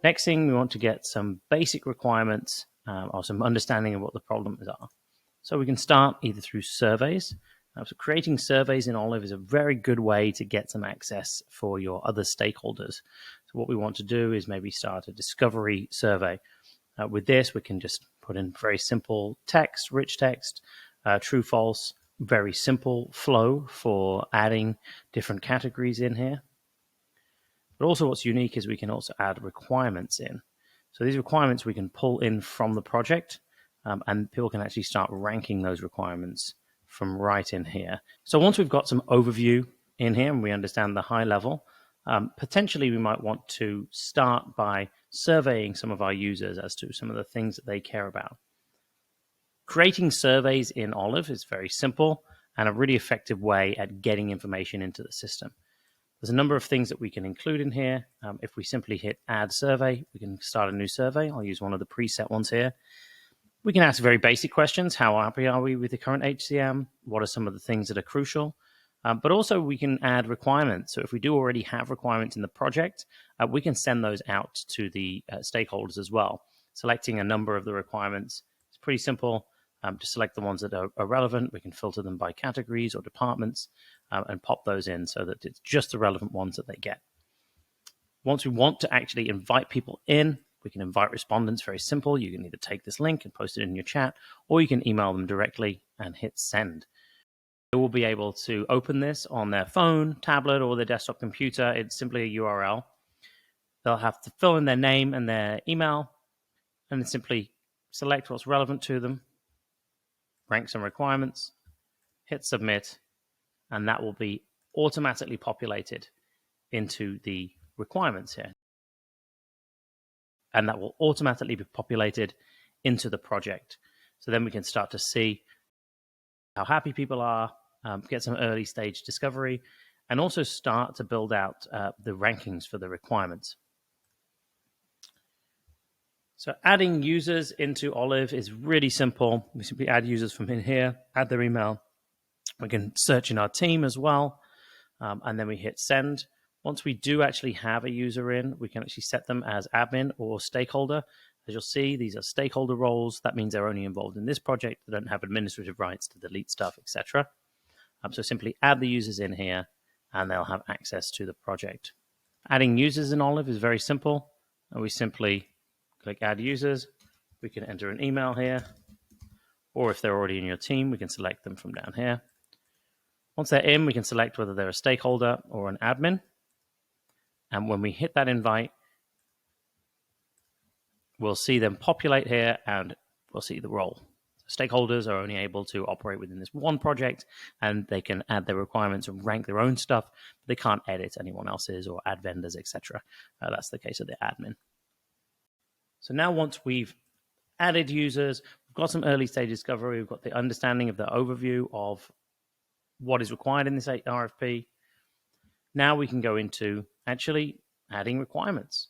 Next thing, we want to get some basic requirements or some understanding of what the problems are. So we can start either through surveys. So creating surveys in Olive is a very good way to get some access for your other stakeholders. So what we want to do is maybe start a discovery survey. With this, we can just put in very simple text, rich text, true, false, very simple flow for adding different categories in here. But also what's unique is we can also add requirements in. So these requirements we can pull in from the project, and people can actually start ranking those requirements from right in here. So once we've got some overview in here and we understand the high level, potentially we might want to start by surveying some of our users as to some of the things that they care about. Creating surveys in Olive is very simple and a really effective way at getting information into the system. There's a number of things that we can include in here. If we simply hit add survey, we can start a new survey. I'll use one of the preset ones here. We can ask very basic questions. How happy are we with the current HCM? What are some of the things that are crucial? But also we can add requirements. So if we do already have requirements in the project, we can send those out to the stakeholders as well. Selecting a number of the requirements is pretty simple. To select the ones that are relevant, we can filter them by categories or departments and pop those in so that it's just the relevant ones that they get. Once we want to actually invite people in, we can invite respondents. Very simple. You can either take this link and post it in your chat, or you can email them directly and hit send. They will be able to open this on their phone, tablet, or their desktop computer. It's simply a URL. They'll have to fill in their name and their email, and then simply select what's relevant to them, rank some requirements, hit submit, and that will be automatically populated into the requirements here. And that will automatically be populated into the project. So then we can start to see how happy people are, get some early stage discovery, and also start to build out the rankings for the requirements. So adding users into Olive is really simple. We simply add users from in here, add their email. We can search in our team as well, and then we hit send. Once we do actually have a user in, we can actually set them as admin or stakeholder. As you'll see, these are stakeholder roles. That means they're only involved in this project. They don't have administrative rights to delete stuff, etc. So simply add the users in here, and they'll have access to the project. Adding users in Olive is very simple. And we simply click add users. We can enter an email here, or if they're already in your team, we can select them from down here. Once they're in, we can select whether they're a stakeholder or an admin. And when we hit that invite, we'll see them populate here and we'll see the role. Stakeholders are only able to operate within this one project, and they can add their requirements and rank their own stuff, but they can't edit anyone else's or add vendors, etc. That's the case of the admin. So now once we've added users, we've got some early stage discovery, we've got the understanding of the overview of what is required in this RFP. Now we can go into actually adding requirements.